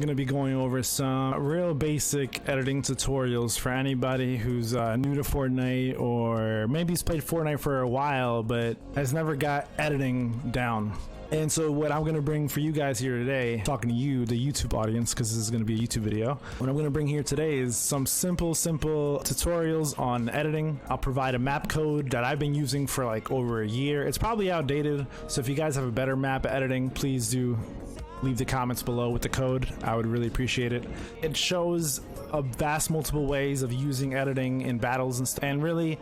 I'm gonna be going over some real basic editing tutorials for anybody who's new to Fortnite, or maybe he's played Fortnite for a while but has never got editing down. And so what I'm gonna bring for you guys here today, talking to you, the YouTube audience, because this is gonna be a YouTube video, what I'm gonna bring here today is some simple tutorials on editing. I'll provide a map code that I've been using for like over a year. It's probably outdated, so if you guys have a better map editing, please do leave the comments below with the code. I would really appreciate it. It shows a vast multiple ways of using editing in battles and stuff, and really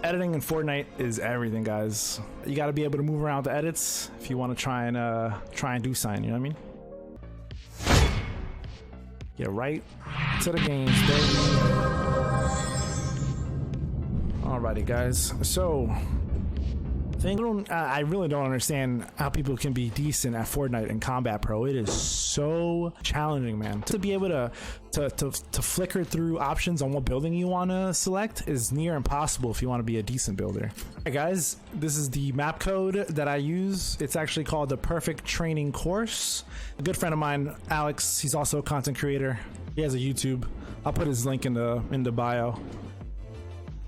editing in Fortnite is everything, guys. You got to be able to move around the edits if you want to try and do something, you know what I mean? Get right to the games, baby. Alrighty, guys, so I really don't understand how people can be decent at Fortnite and Combat Pro. It is so challenging, man. To be able to flicker through options on what building you want to select is near impossible if you want to be a decent builder. Hey guys, this is the map code that I use. It's actually called the Perfect Training Course. A good friend of mine, Alex, he's also a content creator. He has a YouTube. I'll put his link in the bio.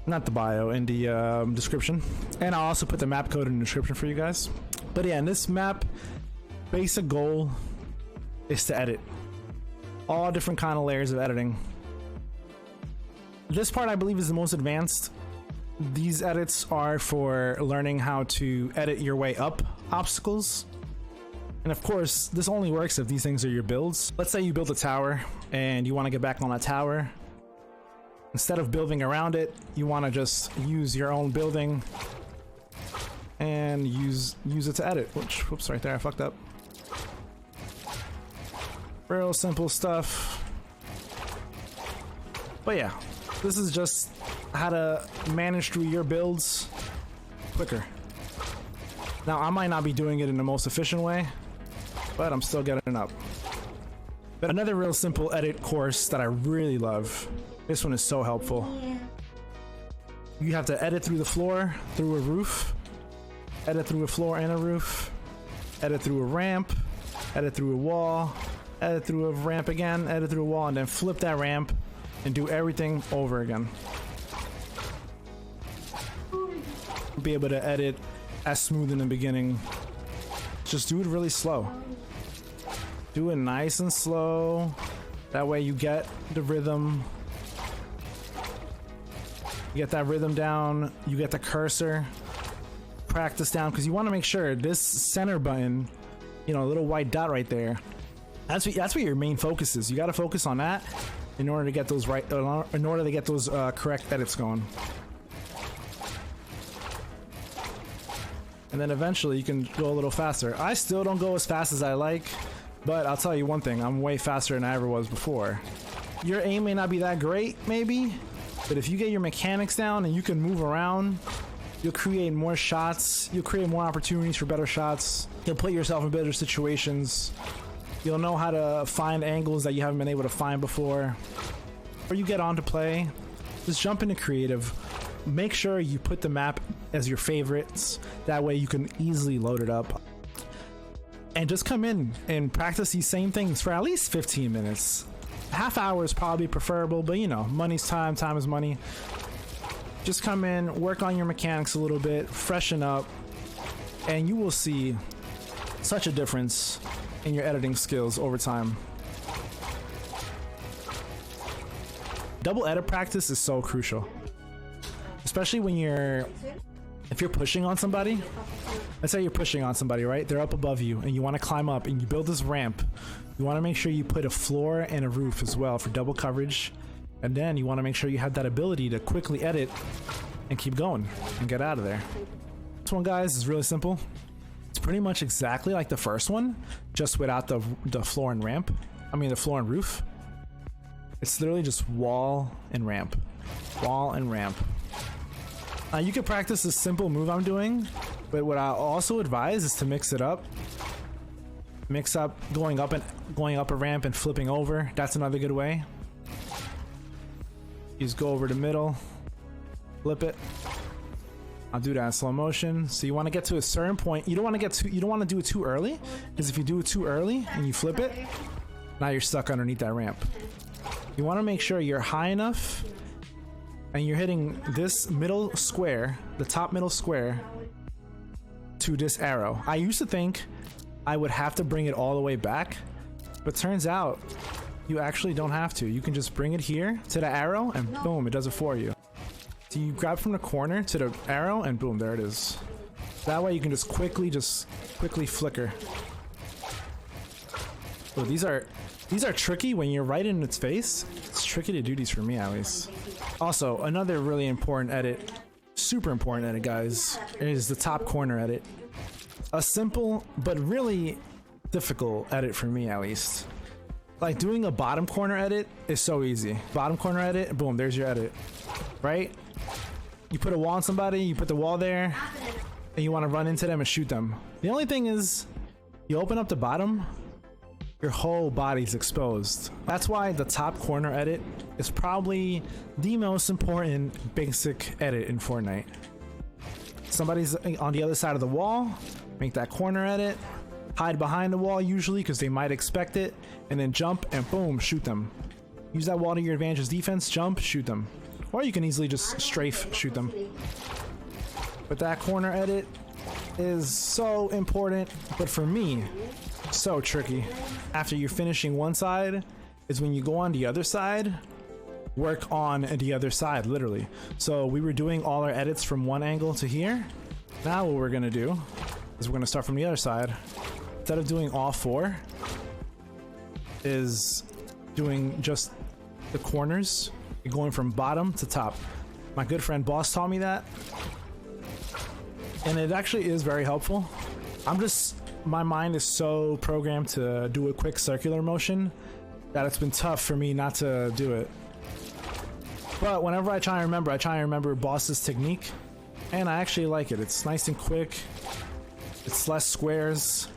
Not the bio, in the description, and I'll also put the map code in the description for you guys. But yeah, in this map, basic goal is to edit all different kind of layers of editing. This part I believe is the most advanced. These edits are for learning how to edit your way up obstacles, and of course this only works if these things are your builds. Let's say you build a tower and you want to get back on that tower. Instead of building around it, you want to just use your own building and use it to edit. Whoops, right there, I fucked up. Real simple stuff. But yeah, this is just how to manage through your builds quicker. Now, I might not be doing it in the most efficient way, but I'm still getting up. But another real simple edit course that I really love. This one is so helpful. You have to edit through the floor, through a roof, edit through a floor and a roof, edit through a ramp, edit through a wall, edit through a ramp again, edit through a wall, and then flip that ramp and do everything over again. Be able to edit as smooth in the beginning. Just do it really slow. Do it nice and slow. That way you get the rhythm. You get that rhythm down, you get the cursor practice down, because you want to make sure this center button, you know, a little white dot right there, that's what your main focus is. You got to focus on that in order to get those correct edits going. And then eventually you can go a little faster. I still don't go as fast as I like, but I'll tell you one thing, I'm way faster than I ever was before. Your aim may not be that great, maybe, but if you get your mechanics down and you can move around, you'll create more shots, you'll create more opportunities for better shots, you'll put yourself in better situations, you'll know how to find angles that you haven't been able to find before. Before you get on to play, just jump into creative. Make sure you put the map as your favorites, that way you can easily load it up. And just come in and practice these same things for at least 15 minutes. Half hour is probably preferable, but you know, money's time, time is money. Just come in, work on your mechanics a little bit, freshen up, and you will see such a difference in your editing skills over time. Double edit practice is so crucial, especially when if you're pushing on somebody. Let's say you're pushing on somebody, right? They're up above you and you want to climb up and you build this ramp. You want to make sure you put a floor and a roof as well for double coverage. And then you want to make sure you have that ability to quickly edit and keep going and get out of there. This one, guys, is really simple. It's pretty much exactly like the first one, just without the floor and ramp. I mean, the floor and roof. It's literally just wall and ramp. Wall and ramp. You can practice this simple move I'm doing, but what I also advise is to mix it up. Mix up going up a ramp and flipping over. That's another good way. You just go over the middle, flip it. I'll do that in slow motion. So you want to get to a certain point. You don't want to do it too early, because if you do it too early and you flip it, Now you're stuck underneath that ramp. You want to make sure you're high enough and you're hitting this middle square, the top middle square, to this arrow. I used to think I would have to bring it all the way back, but turns out you actually don't have to. You can just bring it here to the arrow and boom, it does it for you. So you grab from the corner to the arrow and boom, there it is. That way you can just quickly flicker. Oh, these are tricky when you're right in its face. It's tricky to do these for me at least. Also, another really important edit, super important edit, guys, is the top corner edit. A simple but really difficult edit for me at least. Like doing a bottom corner edit is so easy. Bottom corner edit, boom, there's your edit, right? You put a wall on somebody, you put the wall there, and you want to run into them and shoot them. The only thing is, you open up the bottom, your whole body's exposed. That's why the top corner edit is probably the most important basic edit in Fortnite. Somebody's on the other side of the wall, make that corner edit, hide behind the wall usually because they might expect it, and then jump and boom, shoot them. Use that wall to your advantage as defense, jump, shoot them. Or you can easily just strafe shoot them. But that corner edit is so important, but for me, so tricky. After you're finishing one side is when you go on the other side, work on the other side, literally. So we were doing all our edits from one angle to here. Now what we're gonna do is we're gonna start from the other side. Instead of doing all four, is doing just the corners, going from bottom to top. My good friend Boss taught me that, and it actually is very helpful. My mind is so programmed to do a quick circular motion that it's been tough for me not to do it. But whenever I try and remember Boss's technique, and I actually like it. It's nice and quick. It's less squares.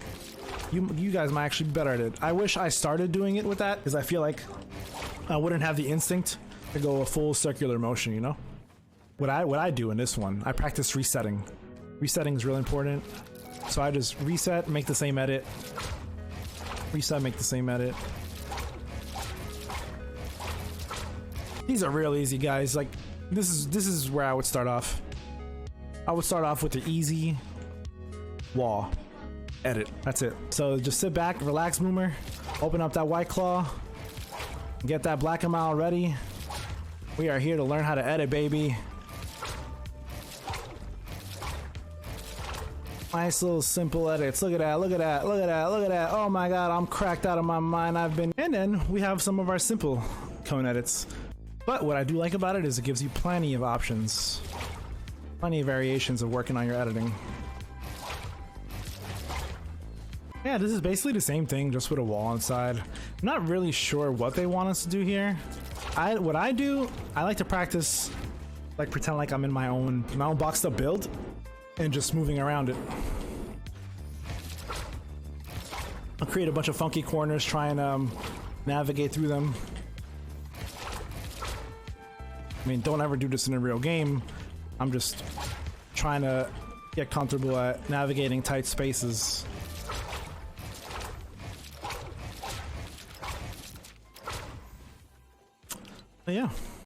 You guys might actually be better at it. I wish I started doing it with that because I feel like I wouldn't have the instinct to go a full circular motion, you know? What I do in this one, I practice resetting. Resetting is really important. So I just reset, make the same edit. Reset, make the same edit. These are real easy, guys. Like this is where I would start off. I would start off with the easy wall edit. That's it. So just sit back, relax, Boomer. Open up that White Claw. Get that Black and Mild ready. We are here to learn how to edit, baby. Nice little simple edits. Look at that, look at that, look at that, look at that. Oh my god, I'm cracked out of my mind. And then we have some of our simple cone edits. But what I do like about it is it gives you plenty of options. Plenty of variations of working on your editing. Yeah, this is basically the same thing, just with a wall inside. I'm not really sure what they want us to do here. What I do, I like to practice, like pretend like I'm in my own boxed up build and just moving around it. I'll create a bunch of funky corners, try and navigate through them. I mean, don't ever do this in a real game. I'm just trying to get comfortable at navigating tight spaces. But yeah.